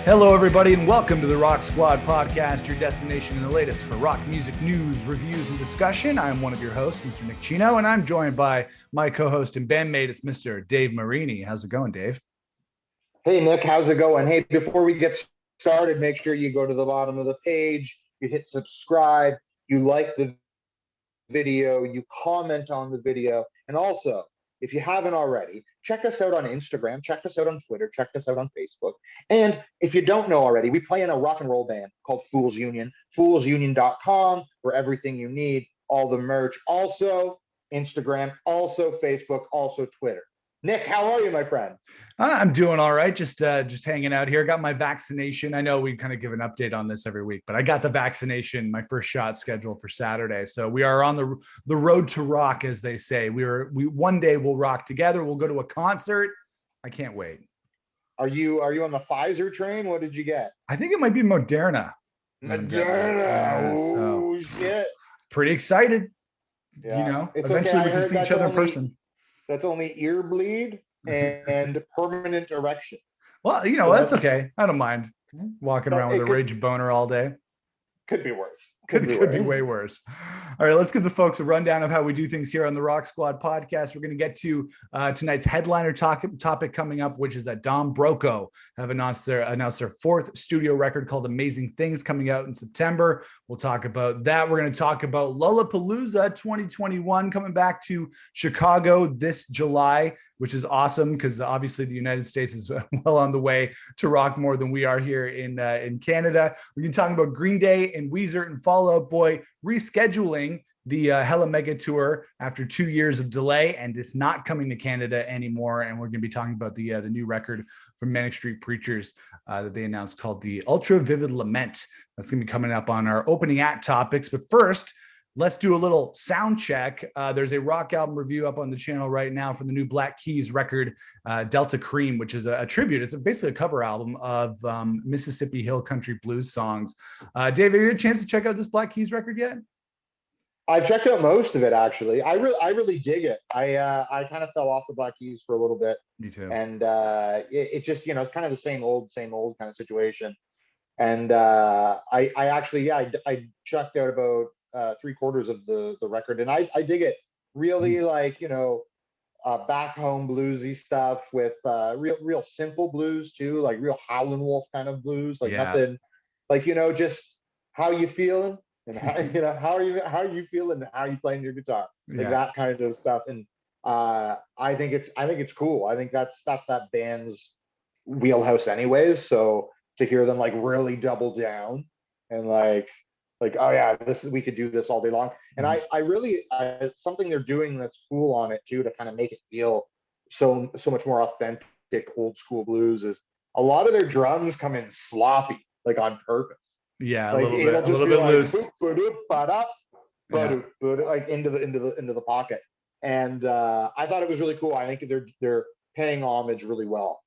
Hello, everybody, and welcome to the Rock Squad podcast, your destination in the latest for rock music news, reviews, and discussion. I'm one of your hosts, Mr. Nick Chino, and I'm joined by my co-host and bandmate, it's Mr. Dave Marini. How's it going, Dave? Hey, Nick, how's it going? Hey, before we get started, make sure you go to the bottom of the page, you hit subscribe, you like the video, you comment on the video, and also, if you haven't already, check us out on Instagram, check us out on Twitter, check us out on Facebook. And if you don't know already, we play in a rock and roll band called Fools Union, foolsunion.com, for everything you need, all the merch. Also, Instagram, also Facebook, also Twitter. Nick, how are you, my friend? I'm doing all right. Just hanging out here. Got my vaccination. I know we kind of give an update on this every week, but I got the vaccination, my first shot scheduled for Saturday. So we are on the road to rock, as they say. We one day we'll rock together. We'll go to a concert. I can't wait. Are you on the Pfizer train? What did you get? I think it might be Moderna. Moderna. Oh, shit. Pretty excited. Yeah. You know, it's eventually okay. we can see each other in person. That's only ear bleed and permanent erection. Well, you know, that's okay. I don't mind walking around with a rage boner all day. Could be worse. Could be way worse. All right, let's give the folks a rundown of how we do things here on the Rock Squad podcast. We're going to get to tonight's headliner topic coming up, which is that Broco have announced their fourth studio record called Amazing Things coming out in September. We'll talk about that. We're going to talk about Lollapalooza 2021 coming back to Chicago this July, which is awesome because obviously the United States is well on the way to rock more than we are here in Canada. We can talk about Green Day and Weezer and Fall Out Boy rescheduling the Hella Mega Tour after 2 years of delay, and it's not coming to Canada anymore. And we're going to be talking about the new record from Manic Street Preachers that they announced called the Ultra Vivid Lament. That's going to be coming up on our opening act topics. But first, let's do a little sound check. There's a rock album review up on the channel right now for the new Black Keys record, Delta Cream, which is a tribute. It's basically a cover album of Mississippi Hill Country Blues songs. Dave, have you had a chance to check out this Black Keys record yet? I've checked out most of it, actually. I really dig it. I kind of fell off the Black Keys for a little bit. Me too. And it just, it's kind of the same old kind of situation. And I actually, I checked out about 3/4 of the record, and I dig it. Really, like, back home bluesy stuff with real simple blues too, like real Howlin' Wolf kind of blues, like nothing, like, just how you feeling and how are you feeling and how you playing your guitar, like that kind of stuff. And I think it's cool. I think that's that band's wheelhouse anyways. So to hear them like really double down and like, oh yeah, we could do this all day long. And I really something they're doing that's cool on it too, to kind of make it feel so much more authentic old school blues, is a lot of their drums come in sloppy, like on purpose. Yeah, like, a little bit like, loose. Like into the pocket. And I thought it was really cool. I think they're paying homage really well.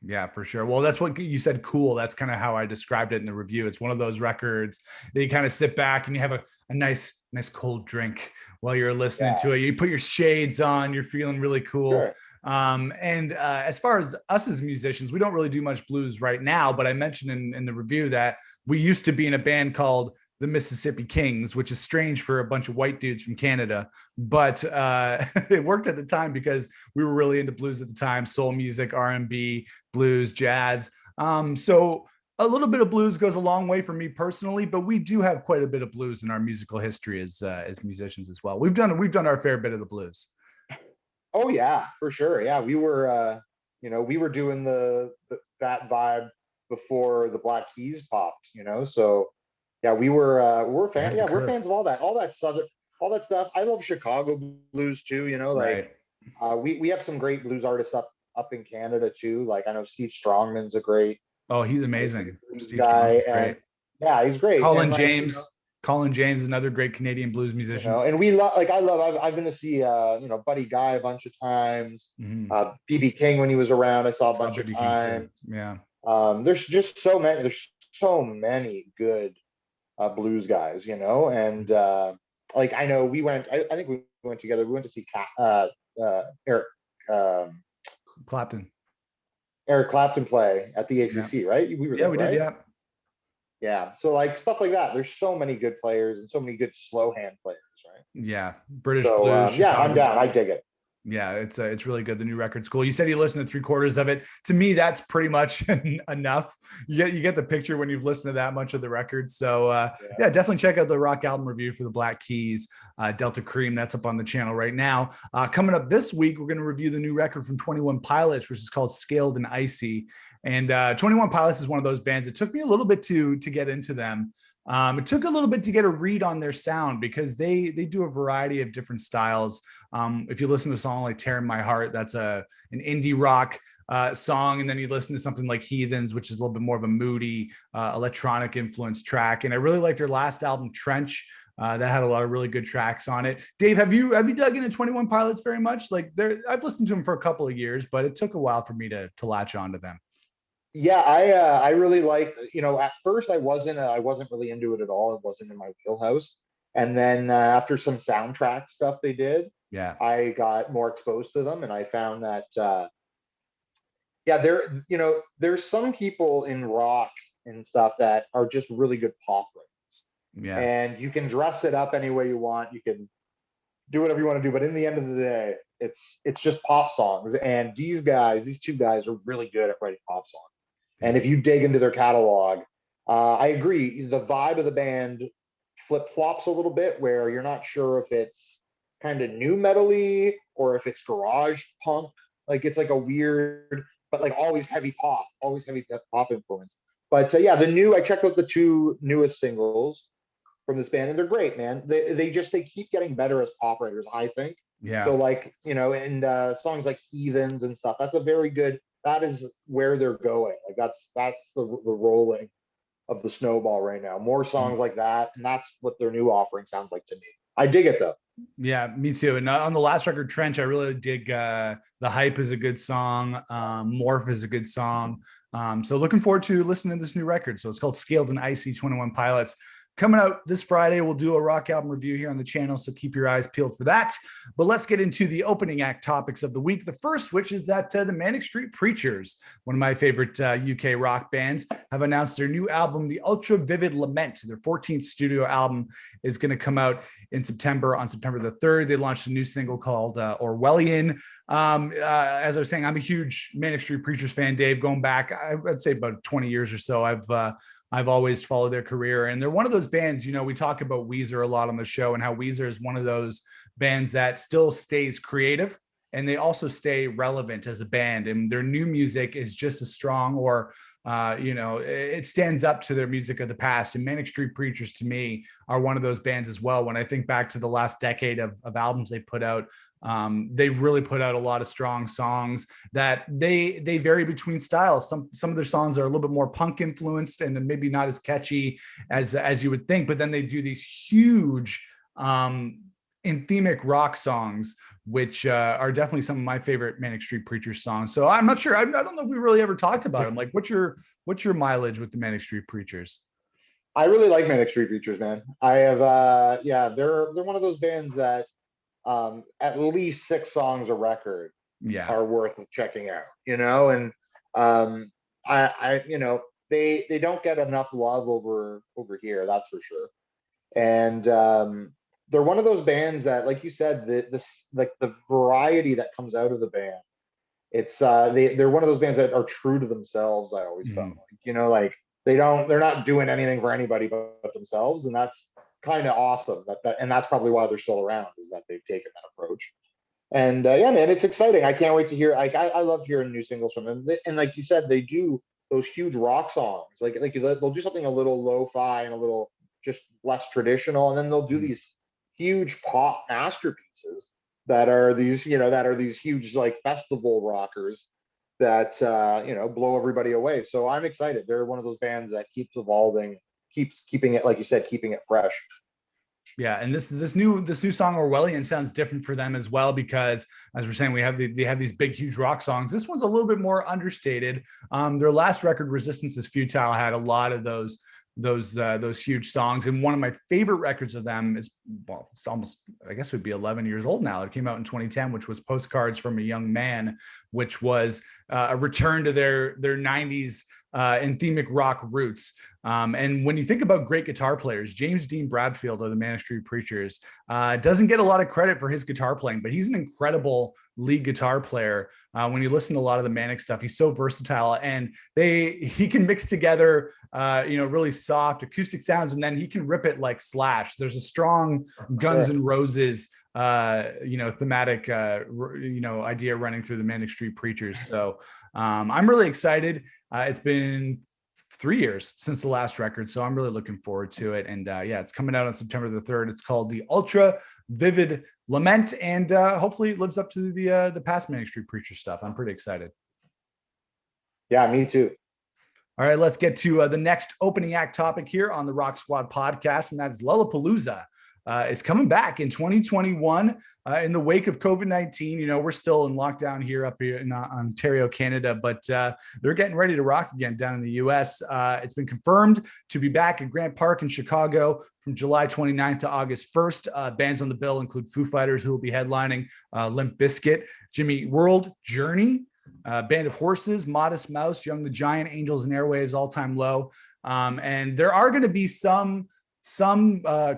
Yeah, for sure. Well, that's what you said. Cool. That's kind of how I described it in the review. It's one of those records that you kind of sit back and you have a nice cold drink while you're listening to it. You put your shades on, you're feeling really cool. Sure. And as far as us as musicians, we don't really do much blues right now, but I mentioned in the review that we used to be in a band called the Mississippi Kings, which is strange for a bunch of white dudes from Canada, but it worked at the time because we were really into blues at the time: soul music, R&B, blues, jazz. So a little bit of blues goes a long way for me personally, but we do have quite a bit of blues in our musical history as musicians as well. We've done our fair bit of the blues. Oh yeah, for sure. Yeah, we were doing that vibe before the Black Keys popped. So. Yeah, we're fans. Yeah, we're fans of all that southern, all that stuff. I love Chicago blues too. We have some great blues artists up in Canada too. Like, I know Steve Strongman's a great. Oh, he's amazing. Steve guy, great. Yeah, he's great. Colin James. Colin James is another great Canadian blues musician. And we love, I've been to see Buddy Guy a bunch of times. BB King when he was around, I saw a bunch of times. Yeah. There's just so many good blues guys, and I know we went. I think we went together. We went to see Eric Clapton. Eric Clapton play at the Yeah. ACC, right? We were Yeah, there, we did. right? Yeah. Yeah. So like stuff like that. There's so many good players and so many good slow hand players, right? Yeah. British So blues, yeah, I'm Chicago down. I blues. dig it. Yeah, it's really good. The new record's cool. You said you listened to 3/4 of it. To me, that's pretty much enough. You get the picture when you've listened to that much of the record. So Yeah. yeah, definitely check out the rock album review for the Black Keys, Delta Cream. That's up on the channel right now. Coming up this week, we're going to review the new record from 21 Pilots, which is called Scaled and Icy. And 21 Pilots is one of those bands. It took me a little bit to get into them. It took a little bit to get a read on their sound because they do a variety of different styles. If you listen to a song like "Tear in My Heart," that's an indie rock song, and then you listen to something like "Heathens," which is a little bit more of a moody electronic influenced track. And I really like their last album, "Trench." That had a lot of really good tracks on it. Dave, have you dug into 21 Pilots very much? Like, I've listened to them for a couple of years, but it took a while for me to latch onto them. Yeah, I really liked, at first I wasn't really into it at all. It wasn't in my wheelhouse. And then after some soundtrack stuff they did, Yeah, I got more exposed to them and I found that yeah, there's some people in rock and stuff that are just really good pop writers. yeah, And you can dress it up any way you want. You can do whatever you want to do, but in the end of the day, it's just pop songs. And these two guys are really good at writing pop songs. And yeah. if you dig into their catalog, I agree. The vibe of the band flip flops a little bit, where you're not sure if it's kind of new metal-y or if it's garage punk. Like it's like a weird, but like always heavy pop influence. But yeah, I checked out the two newest singles from this band, and they're great, man. They keep getting better as pop writers, I think. Yeah. So like and songs like "Heathens" and stuff. That's a very good. That is where they're going. Like that's the rolling of the snowball right now. More songs like that, and that's what their new offering sounds like to me. I dig it though. Yeah, me too. And on the last record, Trench, I really dig The Hype is a good song. Morph is a good song. So looking forward to listening to this new record. So it's called Scaled and Icy, 21 Pilots. Coming out this Friday, we'll do a rock album review here on the channel, so keep your eyes peeled for that. But let's get into the opening act topics of the week. The first, which is that the Manic Street Preachers, one of my favorite UK rock bands, have announced their new album, the Ultra Vivid Lament. Their 14th studio album is going to come out in September, on September the 3rd. They launched a new single called Orwellian. As I was saying, I'm a huge Manic Street Preachers fan, Dave, going back, I'd say about 20 years or so. I've always followed their career, and they're one of those bands, we talk about Weezer a lot on the show and how Weezer is one of those bands that still stays creative and they also stay relevant as a band, and their new music is just as strong, or it stands up to their music of the past. And Manic Street Preachers, to me, are one of those bands as well. When I think back to the last decade of albums they put out, they've really put out a lot of strong songs that they vary between styles. Some of their songs are a little bit more punk influenced and maybe not as catchy as you would think, but then they do these huge anthemic rock songs, which are definitely some of my favorite Manic Street Preachers songs. So I'm not sure. I don't know if we really ever talked about them. Like, what's your mileage with the Manic Street Preachers? I really like Manic Street Preachers, man. I have they're one of those bands that at least 6 songs a record are worth checking out, and they don't get enough love over here, that's for sure. And they're one of those bands that, like you said, the variety that comes out of the band, it's they're one of those bands that are true to themselves. I always felt like, they're not doing anything for anybody but themselves, and that's kind of awesome. And that's probably why they're still around, is that they've taken that approach. And yeah, man, it's exciting. I can't wait to hear. Like, I love hearing new singles from them. And like you said, they do those huge rock songs. Like they'll do something a little lo-fi and a little just less traditional, and then they'll do these huge pop masterpieces that are these huge like festival rockers that blow everybody away. So I'm excited. They're one of those bands that keeps evolving, keeps keeping it, like you said, keeping it fresh. Yeah, and this new song Orwellian sounds different for them as well, because as we're saying, they have these big, huge rock songs. This one's a little bit more understated. Their last record, Resistance is Futile, had a lot of those those huge songs. And one of my favorite records of them is, well, it's almost, I guess it would be 11 years old now. It came out in 2010, which was Postcards from a Young Man, which was a return to their 90s anthemic rock roots. And when you think about great guitar players, James Dean Bradfield of the Manic Street Preachers doesn't get a lot of credit for his guitar playing, but he's an incredible lead guitar player. When you listen to a lot of the Manic stuff, he's so versatile, and he can mix together really soft acoustic sounds, and then he can rip it like Slash. There's a strong Guns N' Roses thematic idea running through the Manic Street Preachers. So I'm really excited. It's been 3 years since the last record, so I'm really looking forward to it. And it's coming out on September the 3rd. It's called the Ultra Vivid Lament, and hopefully it lives up to the past Manic Street Preacher stuff. I'm pretty excited. Yeah, me too. All right, let's get to the next opening act topic here on the Rock Squad podcast, and that is Lollapalooza. Is coming back in 2021 in the wake of COVID-19. We're still in lockdown here up here in Ontario, Canada, but they're getting ready to rock again down in the US. It's been confirmed to be back at Grant Park in Chicago from July 29th to August 1st. Bands on the bill include Foo Fighters, who will be headlining, Limp Bizkit, Jimmy Eat World, Journey, Band of Horses, Modest Mouse, Young the Giant, Angels and Airwaves, All Time Low. And there are going to be some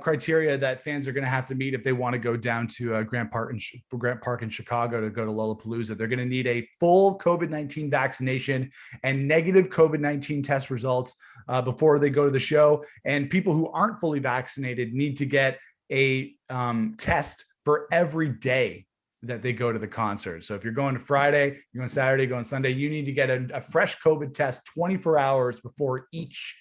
criteria that fans are going to have to meet if they want to go down to Grant Park in Chicago to go to Lollapalooza. They're going to need a full COVID-19 vaccination and negative COVID-19 test results before they go to the show. And people who aren't fully vaccinated need to get a test for every day that they go to the concert. So if you're going to Friday, you're going Saturday, going Sunday, you need to get a fresh COVID test 24 hours before each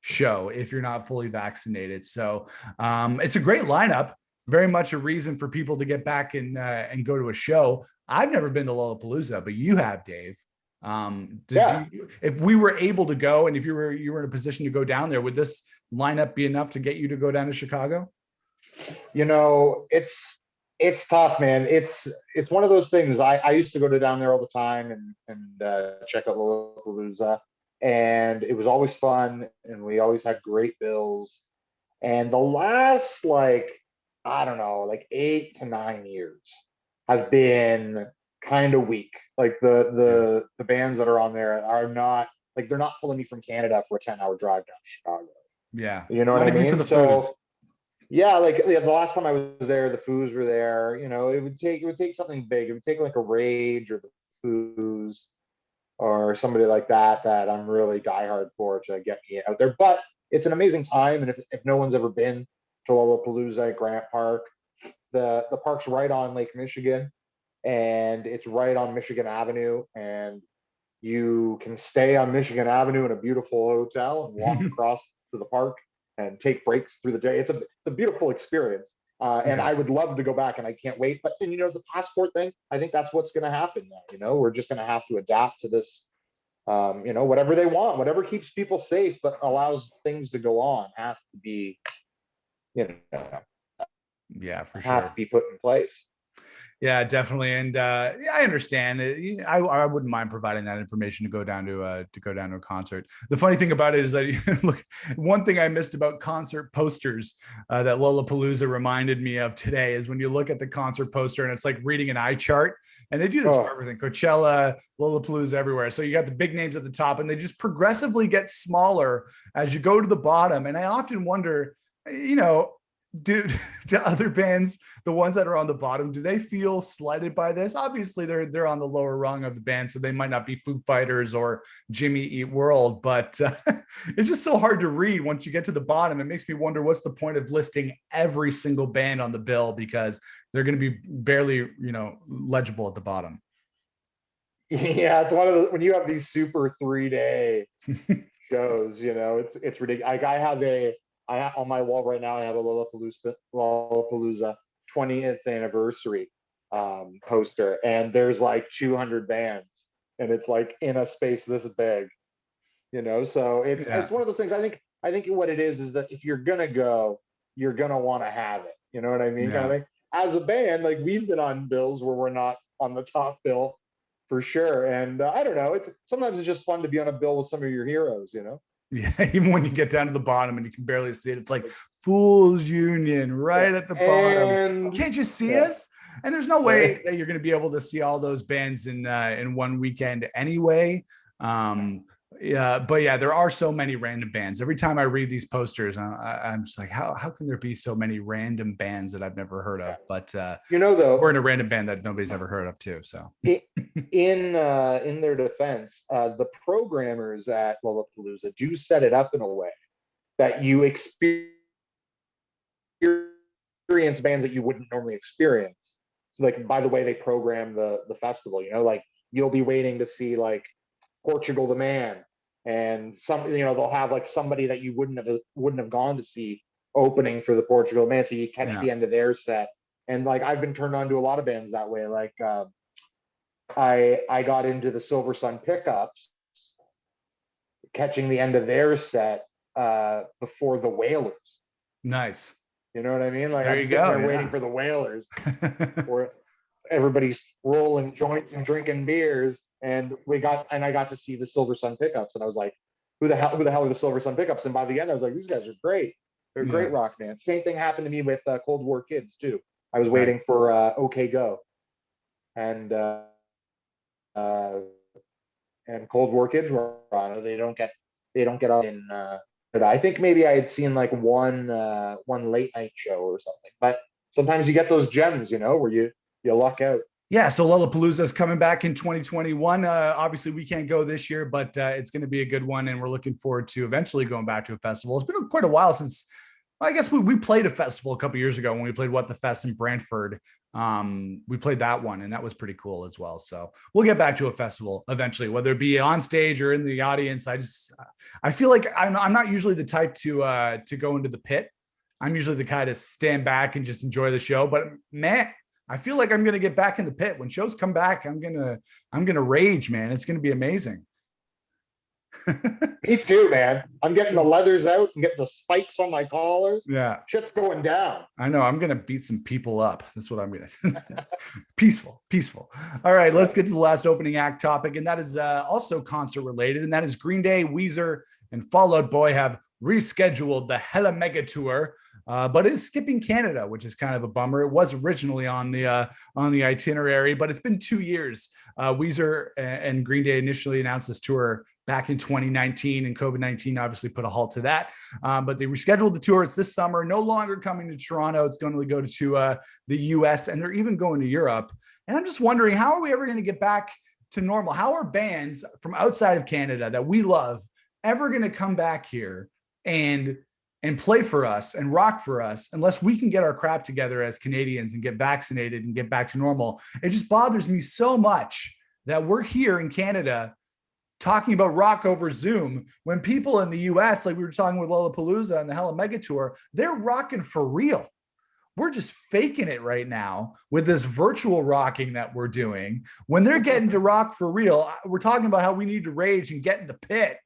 show if you're not fully vaccinated. So it's a great lineup, very much a reason for people to get back and go to a show. I've never been to Lollapalooza, but you have, Dave. If we were able to go, and if you were in a position to go down there, would this lineup be enough to get you to go down to Chicago? It's tough, man. It's one of those things. I used to go down there all the time and check out Lollapalooza. And it was always fun, and we always had great bills. And the last 8 to 9 years have been kind of weak. Like the bands that are on there are not, they're not pulling me from Canada for a 10-hour drive down to Chicago. Yeah, you know what I mean. The last time I was there, the Foos were there. It would take something big. It would take like a Rage or the Foos or somebody like that I'm really diehard for to get me out there. But it's an amazing time, and if no one's ever been to Lollapalooza at Grant Park, the park's right on Lake Michigan, and it's right on Michigan Avenue, and you can stay on Michigan Avenue in a beautiful hotel and walk across to the park and take breaks through the day. It's a beautiful experience. And I would love to go back, and I can't wait. But then, the passport thing, I think that's what's going to happen now. We're just going to have to adapt to this, whatever they want, whatever keeps people safe, but allows things to go on, has to be, for sure, have to be put in place. Yeah, definitely. And I understand. I wouldn't mind providing that information to go down to a concert. The funny thing about it is that look, one thing I missed about concert posters that Lollapalooza reminded me of today is when you look at the concert poster and it's like reading an eye chart, and they do this for everything: Coachella, Lollapalooza, everywhere. So you got the big names at the top, and they just progressively get smaller as you go to the bottom. And I often wonder, do other bands, the ones that are on the bottom, do they feel slighted by this? Obviously they're on the lower rung of the band, so they might not be Foo Fighters or Jimmy Eat World, but it's just so hard to read once you get to the bottom. It makes me wonder, what's the point of listing every single band on the bill, because they're going to be barely legible at the bottom. Yeah, it's one of the, when you have these super 3-day shows, it's ridiculous. On my wall right now, I have a Lollapalooza 20th anniversary poster, and there's like 200 bands, and it's like in a space this big, So it's one of those things. I think what it is that if you're gonna go, you're gonna want to have it. You know what I mean? Yeah. Kind of thing. As a band, we've been on bills where we're not on the top bill for sure, and I don't know. Sometimes it's just fun to be on a bill with some of your heroes. Yeah, even when you get down to the bottom and you can barely see it, it's like Fools Union right at the bottom. And Can't you see yeah, us? And there's no way that you're going to be able to see all those bands in one weekend anyway. Yeah, but yeah, there are so many random bands. Every time I read these posters, I'm just like, how can there be so many random bands that I've never heard of? But we're though, in a random band that nobody's ever heard of too. So in their defense, the programmers at Lollapalooza do set it up in a way that you experience bands that you wouldn't normally experience. So like, by the way they program the festival, like you'll be waiting to see like Portugal the Man, and they'll have like somebody that you wouldn't have gone to see opening for the Portugal Man, so you catch the end of their set. And like I've been turned on to a lot of bands that way. Like I got into the Silver Sun Pickups, catching the end of their set before the Whalers. Nice. You know what I mean? Like there I'm you sitting go, there waiting for the Whalers, where everybody's rolling joints and drinking beers, and I got to see the Silver Sun Pickups, and I was like, who the hell are the Silver Sun Pickups? And by the end, I was like, these guys are great. They're a great rock band. Same thing happened to me with Cold War Kids too. I was waiting for OK Go, and Cold War Kids were on. They don't get up in. I think maybe I had seen like one late night show or something. But sometimes you get those gems, where you luck out. Yeah, so Lollapalooza is coming back in 2021. Obviously, we can't go this year, but it's going to be a good one, and we're looking forward to eventually going back to a festival. It's been quite a while since. I guess we played a festival a couple years ago when we played What the Fest in Brantford. We played that one, and that was pretty cool as well. So we'll get back to a festival eventually, whether it be on stage or in the audience. I feel like I'm not usually the type to go into the pit. I'm usually the kind to stand back and just enjoy the show. But man, I feel like I'm gonna get back in the pit when shows come back. I'm gonna rage, man. It's gonna be amazing. Me too, man. I'm getting the leathers out and getting the spikes on my collars. Yeah. Shit's going down. I know. I'm going to beat some people up. That's what I'm going to. Peaceful. All right. Let's get to the last opening act topic. And that is also concert related. And that is Green Day, Weezer, and Fall Out Boy have rescheduled the Hella Mega Tour, but is skipping Canada, which is kind of a bummer. It was originally on the itinerary, but it's been 2 years. Weezer and Green Day initially announced this tour back in 2019, and COVID-19 obviously put a halt to that. But they rescheduled the tour. It's this summer, no longer coming to Toronto. It's going to go to the US, and they're even going to Europe. And I'm just wondering, how are we ever going to get back to normal? How are bands from outside of Canada that we love ever going to come back here and play for us and rock for us unless we can get our crap together as Canadians and get vaccinated and get back to normal? It just bothers me so much that we're here in Canada talking about rock over Zoom when people in the US, like we were talking with Lollapalooza and the Hella Mega Tour, they're rocking for real. We're just faking it right now with this virtual rocking that we're doing. When they're getting to rock for real, we're talking about how we need to rage and get in the pit.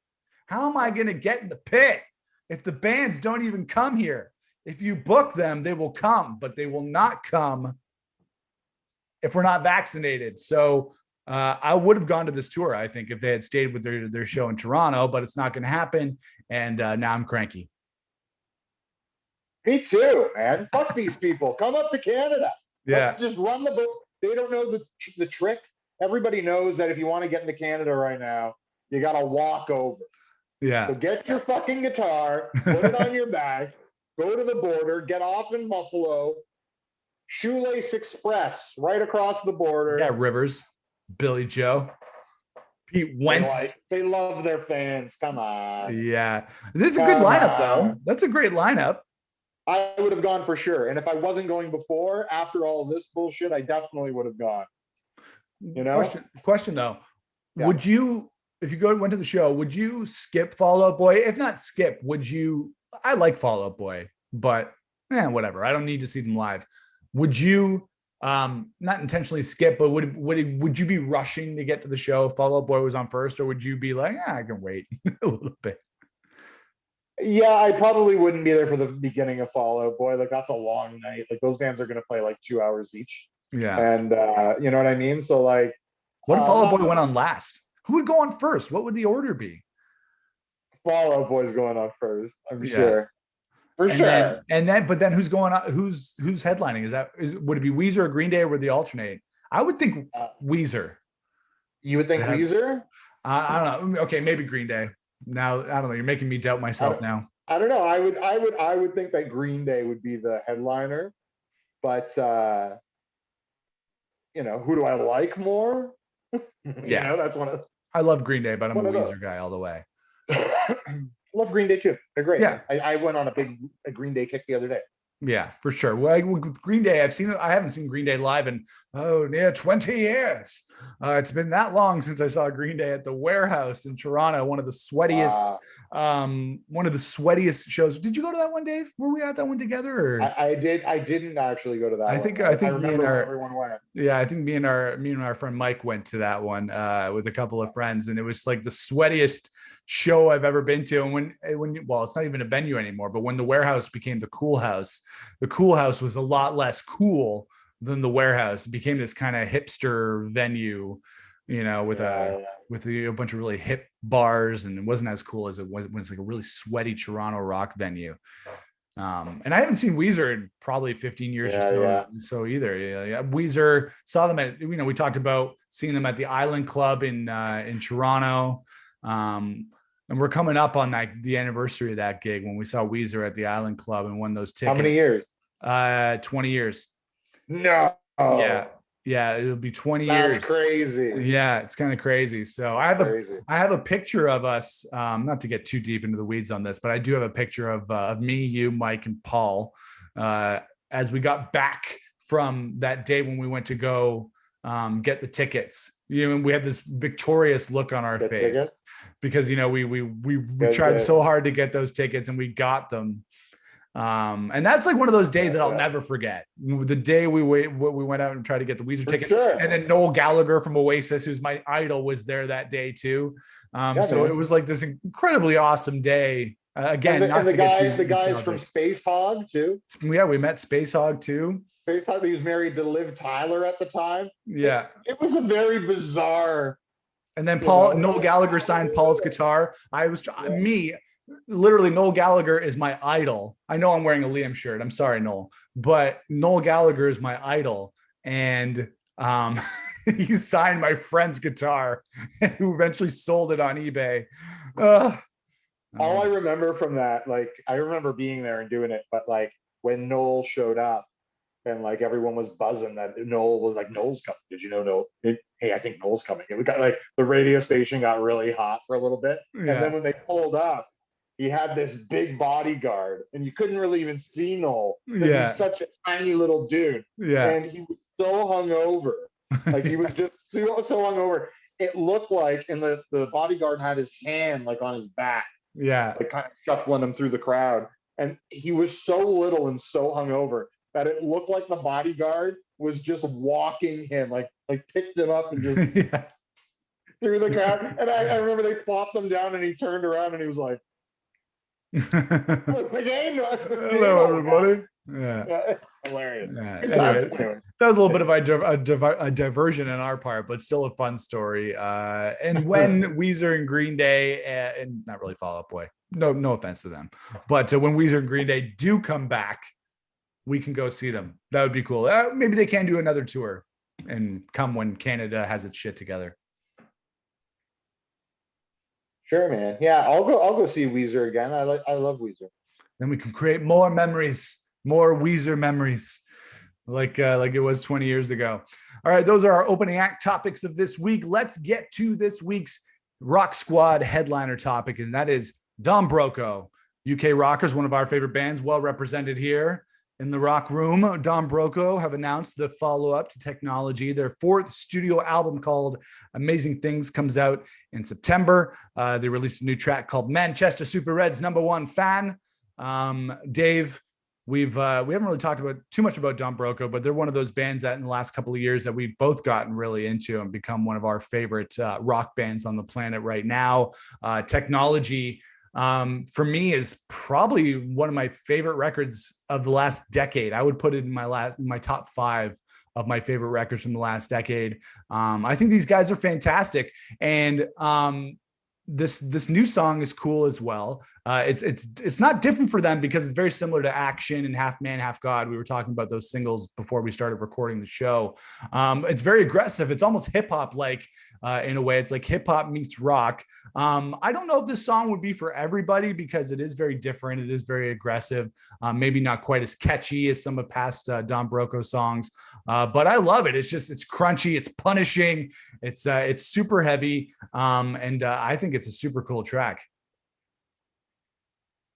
How am I going to get in the pit if the bands don't even come here? If you book them, they will come, but they will not come if we're not vaccinated. So I would have gone to this tour, I think, if they had stayed with their show in Toronto, but it's not going to happen. And now I'm cranky. Me too, man. Fuck these people. Come up to Canada. Yeah. Let's just run the boat. They don't know the trick. Everybody knows that if you want to get into Canada right now, you got to walk over. Yeah. So get your fucking guitar, put it on your back, go to the border, get off in Buffalo, Shoelace Express right across the border. Yeah, Rivers, Billy Joe, Pete Wentz. They love their fans. Come on. Yeah. This is a good lineup, though. That's a great lineup. I would have gone for sure. And if I wasn't going before, after all this bullshit, I definitely would have gone. You know? Question though. Yeah. Would you, if you went to the show, would you skip Fall Out Boy? If not skip, would you? I like Fall Out Boy, but whatever. I don't need to see them live. Would you not intentionally skip, but would you be rushing to get to the show if Fall Out Boy was on first, or would you be like, I can wait a little bit? Yeah, I probably wouldn't be there for the beginning of Fall Out Boy. Like, that's a long night. Like, those bands are going to play like 2 hours each. Yeah. And you know what I mean? So like, what if Fall Out Boy went on last? Who would go on first? What would the order be? Fall Out Boy's going on first, I'm Yeah. sure. For And sure. but then who's going on? Who's headlining? Would it be Weezer or Green Day, or would they alternate? I would think Weezer. You would think Weezer? I don't know. Okay, maybe Green Day. Now I don't know. You're making me doubt myself now. I don't know. I would think that Green Day would be the headliner, but you know, who do I like more? Yeah, know, that's one of. I love Green Day, but I'm a Weezer guy all the way. Love Green Day too. They're great. Yeah, I went on a Green Day kick the other day. Yeah, for sure. Well, with Green Day, I haven't seen Green Day live in near 20 years. It's been that long since I saw Green Day at the Warehouse in Toronto, one of the sweatiest shows. Did you go to that one, Dave? Were we at that one together? Or? I did. I didn't actually go to that. I think remember everyone went. Yeah, I think me and our friend Mike went to that one with a couple of friends, and it was like the sweatiest show I've ever been to. And when well, it's not even a venue anymore, but when the Warehouse became the Cool House was a lot less cool than the Warehouse. It became this kind of hipster venue, you know, with a bunch of really hip bars, and it wasn't as cool as it was when it's like a really sweaty Toronto rock venue. And I haven't seen Weezer in probably 15 years so either. Yeah. Weezer, saw them at, we talked about seeing them at the Island Club in Toronto. And we're coming up on the anniversary of that gig when we saw Weezer at the Island Club and won those tickets. How many years? 20 years. No. Yeah, it'll be 20 years. That's crazy. Yeah, it's kind of crazy. So I have a picture of us, not to get too deep into the weeds on this, but I do have a picture of me, you, Mike, and Paul as we got back from that day when we went to go get the tickets. We had this victorious look on our face. Tickets? Because we tried so hard to get those tickets and we got them. And that's like one of those days that I'll never forget. The day we went out and tried to get the Weezer tickets, and then Noel Gallagher from Oasis, who's my idol, was there that day too. So it was like this incredibly awesome day. Again, the guys from Space Hog too. Yeah, we met Space Hog too. Space Hog, he was married to Liv Tyler at the time. Yeah, it was a very bizarre. And then Noel Gallagher signed Paul's guitar. Literally, Noel Gallagher is my idol. I know I'm wearing a Liam shirt. I'm sorry, Noel, but Noel Gallagher is my idol. And he signed my friend's guitar, who eventually sold it on eBay. All I remember from that, like, I remember being there and doing it, but like when Noel showed up, and like everyone was buzzing that Noel was like, Noel's coming. Did you know Noel? Hey, I think Noel's coming. And we got like the radio station got really hot for a little bit. Yeah. And then when they pulled up, he had this big bodyguard and you couldn't really even see Noel. He's such a tiny little dude. Yeah. And he was so hungover. Like he was just so hungover. It looked like, and the bodyguard had his hand like on his back. Yeah. Like kind of shuffling him through the crowd. And he was so little and so hungover that it looked like the bodyguard was just walking him, like picked him up and just through the crowd. And I remember they plopped him down and he turned around and he was like, hello, everybody. Yeah. Hilarious. Yeah. Anyway, that was a little bit of a diversion on our part, but still a fun story. And when Weezer and Green Day, and not really Fall Out Boy, no offense to them, but when Weezer and Green Day do come back, we can go see them. That would be cool. Maybe they can do another tour and come when Canada has its shit together. Sure, man. Yeah, I'll go see Weezer again. I love Weezer. Then we can create more memories, more Weezer memories, like it was 20 years ago. All right, those are our opening act topics of this week. Let's get to this week's Rock Squad headliner topic, and that is Dom Broco, UK rockers, one of our favorite bands, well represented here in the rock room. Dom Broco have announced the follow-up to Technology. Their fourth studio album called Amazing Things comes out in September. They released a new track called Manchester Super Reds #1 Fan. Dave, we haven't really talked about too much about Dom Broco, but they're one of those bands that in the last couple of years that we've both gotten really into and become one of our favorite rock bands on the planet right now. Technology, for me, is probably one of my favorite records of the last decade. I would put it in my top 5 of my favorite records from the last decade. I think these guys are fantastic. And this new song is cool as well. It's not different for them because it's very similar to Action and Half Man, Half God. We were talking about those singles before we started recording the show. It's very aggressive. It's almost hip hop like in a way. It's like hip hop meets rock. I don't know if this song would be for everybody because it is very different. It is very aggressive. Maybe not quite as catchy as some of past Don Broco songs, but I love it. It's crunchy. It's punishing. It's super heavy, and I think it's a super cool track.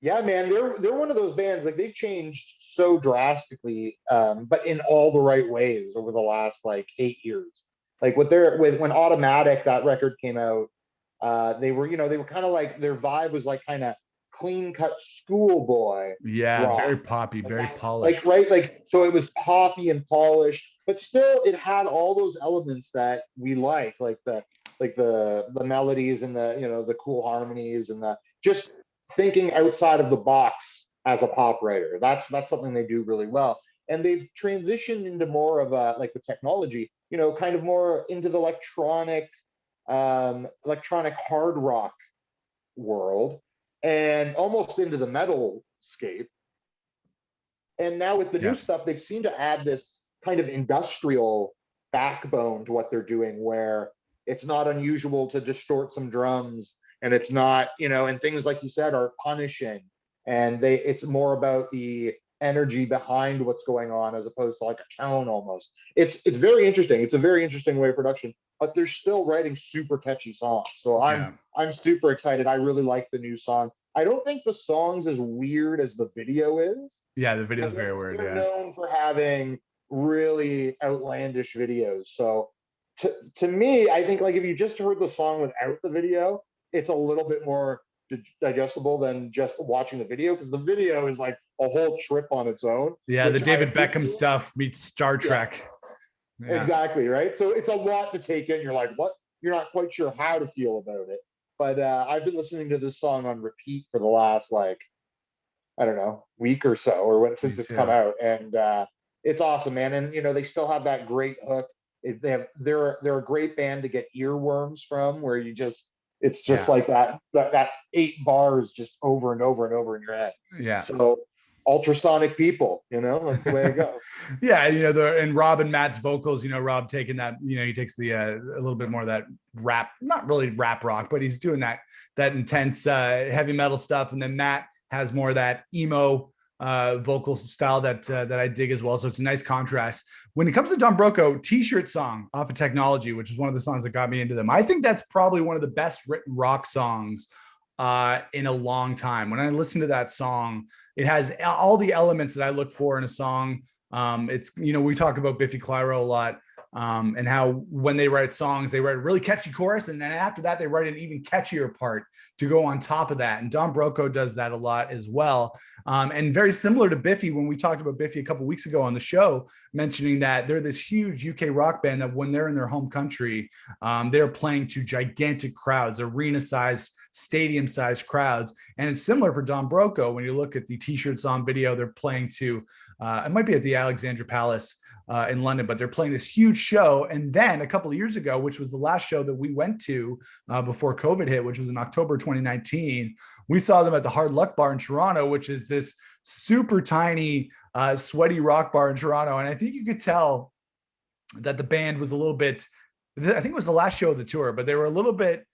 Yeah, man, they're one of those bands, like they've changed so drastically, but in all the right ways over the last like 8 years. Like when Automatic, that record came out, they were, they were kind of like, their vibe was like kind of clean cut schoolboy Yeah, rock. very poppy, very Like polished. right, like so it was poppy and polished, but still it had all those elements that we like the melodies and the cool harmonies and the just thinking outside of the box as a pop writer. That's something they do really well. And they've transitioned into more of a, like with technology, kind of more into the electronic hard rock world and almost into the metal scape. And now with the new Yeah. stuff, they've seemed to add this kind of industrial backbone to what they're doing, where it's not unusual to distort some drums, and it's not, and things like you said are punishing, and it's more about the energy behind what's going on as opposed to like a tone almost. It's very interesting. It's a very interesting way of production, but they're still writing super catchy songs. So Yeah. I'm super excited. I really like the new song. I don't think the song's as weird as the video is. Yeah, the video is very weird. They're Yeah. known for having really outlandish videos. So to me, I think like if you just heard the song without the video, it's a little bit more digestible than just watching the video, because the video is like a whole trip on its own. Yeah, the David Beckham stuff meets Star Trek. Yeah. Exactly, right? So it's a lot to take in. You're like, what? You're not quite sure how to feel about it. But I've been listening to this song on repeat for the last like, I don't know, week or so, or since it's come out, and it's awesome, man. And they still have that great hook. They're a great band to get earworms from, where it's just like that 8 bars just over and over and over in your head. Yeah. So ultrasonic people, that's the way it goes. Yeah, and Rob and Matt's vocals, Rob taking that, he takes the a little bit more of that rap, not really rap rock, but he's doing that intense heavy metal stuff, and then Matt has more of that emo vocal style that I dig as well. So it's a nice contrast. When it comes to Don Broco, T-shirt song off of Technology, which is one of the songs that got me into them, I think that's probably one of the best written rock songs in a long time. When I listen to that song, it has all the elements that I look for in a song. It's, we talk about Biffy Clyro a lot, and how when they write songs, they write a really catchy chorus, and then after that, they write an even catchier part to go on top of that. And Don Broco does that a lot as well. And very similar to Biffy, when we talked about Biffy a couple of weeks ago on the show, mentioning that they're this huge UK rock band that when they're in their home country, they're playing to gigantic crowds, arena-sized, stadium-sized crowds. And it's similar for Don Broco. When you look at the T-shirt song video, they're playing to, it might be at the Alexandra Palace in London, but they're playing this huge show. And then a couple of years ago, which was the last show that we went to before COVID hit, which was in October 2019, we saw them at the Hard Luck Bar in Toronto, which is this super tiny, sweaty rock bar in Toronto. And I think you could tell that the band was a little bit, I think it was the last show of the tour, but they were a little bit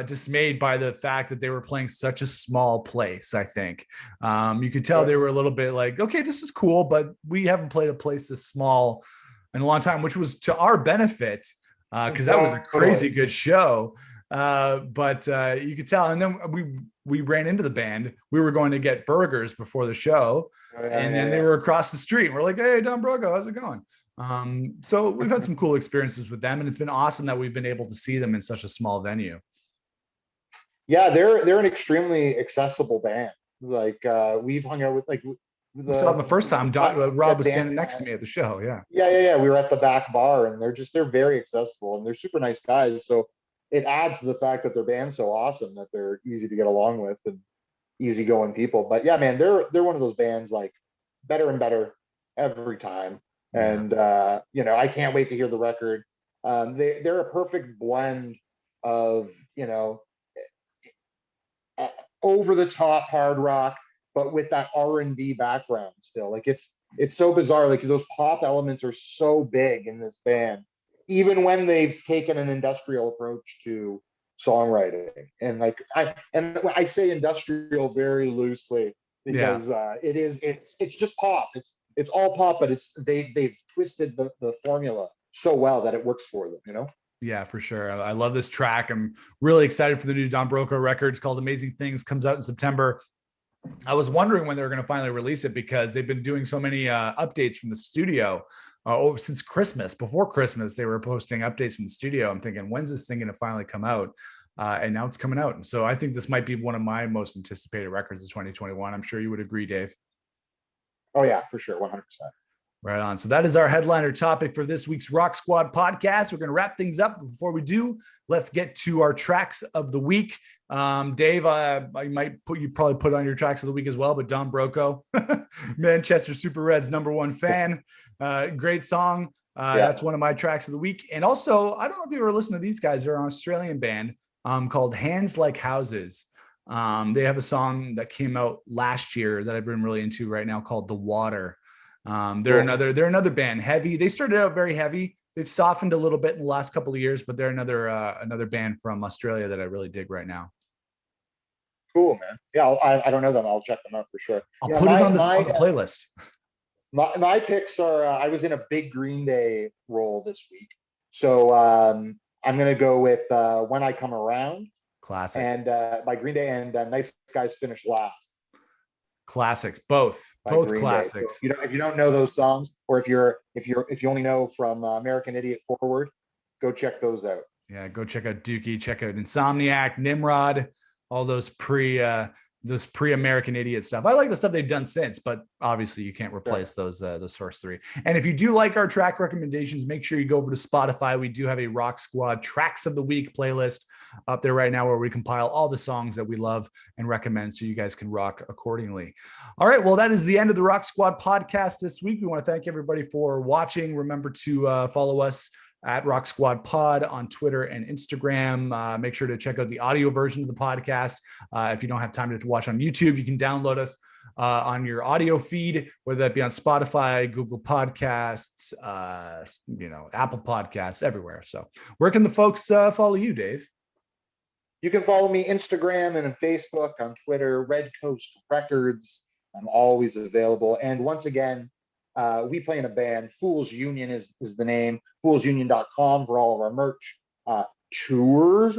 dismayed by the fact that they were playing such a small place. I think you could tell they were a little bit like, okay, this is cool, but we haven't played a place this small in a long time, which was to our benefit because that was a crazy good show. But you could tell. And then we ran into the band. We were going to get burgers before the show, and then they were across the street. We're like, hey, Don Broco, how's it going? So we've had some cool experiences with them, and it's been awesome that we've been able to see them in such a small venue. Yeah, they're an extremely accessible band. Like we've hung out with we saw them the first time. Rob was standing next to me at the show. Yeah. We were at the back bar, and they're very accessible, and they're super nice guys. So it adds to the fact that their band's so awesome that they're easy to get along with and easygoing people. But yeah, man, they're one of those bands like better and better every time. And I can't wait to hear the record. They're a perfect blend of over the top hard rock, but with that R&B background still. Like it's so bizarre. Like those pop elements are so big in this band, even when they've taken an industrial approach to songwriting. And like I say industrial very loosely because it's just pop. It's all pop, but they've twisted the formula so well that it works for them, you know? Yeah, for sure. I love this track. I'm really excited for the new Don Broco record. It's called Amazing Things, comes out in September. I was wondering when they were going to finally release it because they've been doing so many updates from the studio since Christmas. Before Christmas, they were posting updates from the studio. I'm thinking, when's this thing going to finally come out? And now it's coming out. And so I think this might be one of my most anticipated records of 2021. I'm sure you would agree, Dave. Oh yeah, for sure. 100%. Right on. So that is our headliner topic for this week's Rock Squad podcast. We're going to wrap things up. Before we do, let's get to our tracks of the week. Dave, I you probably put on your tracks of the week as well, but Don Broco, Manchester Super Reds #1 fan. Great song. That's one of my tracks of the week. And also, I don't know if you ever listened to these guys. They're an Australian band called Hands Like Houses. They have a song that came out last year that I've been really into right now called The Water. They're another band, heavy. They started out very heavy. They've softened a little bit in the last couple of years, but they're another band from Australia that I really dig right now. Cool, man. Yeah, I don't know them. I'll check them out for sure. I'll put it on the playlist. My picks are. I was in a big Green Day role this week, so I'm gonna go with When I Come Around, classic, and by Green Day, and Nice Guys Finish Last. Classics, both classics. So if you don't know those songs, or if you only know from American Idiot forward, go check those out. Yeah, go check out Dookie, check out Insomniac, Nimrod, all those pre-American Idiot stuff. I like the stuff they've done since, but obviously you can't replace those first three. And if you do like our track recommendations, make sure you go over to Spotify. We do have a Rock Squad Tracks of the Week playlist up there right now where we compile all the songs that we love and recommend so you guys can rock accordingly. All right, well, that is the end of the Rock Squad podcast this week. We want to thank everybody for watching. Remember to follow us at Rock Squad Pod on Twitter and Instagram. Make sure to check out the audio version of the podcast. If you don't have time to watch on YouTube, you can download us on your audio feed, whether that be on Spotify, Google Podcasts, Apple Podcasts, everywhere. So where can the folks follow you, Dave? You can follow me Instagram and on Facebook, on Twitter, Red Coast Records. I'm always available. And once again, we play in a band. Fools Union is the name. foolsunion.com for all of our merch. Tour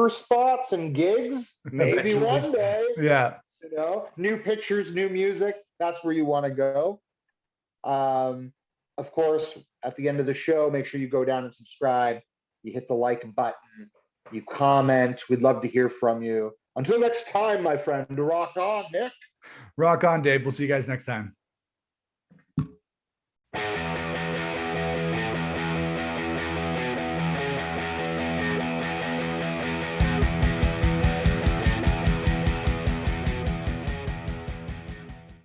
spots and gigs. Maybe one day. Yeah. New pictures, new music. That's where you want to go. Of course, at the end of the show, make sure you go down and subscribe. You hit the like button. You comment. We'd love to hear from you. Until next time, my friend. Rock on, Nick. Rock on, Dave. We'll see you guys next time.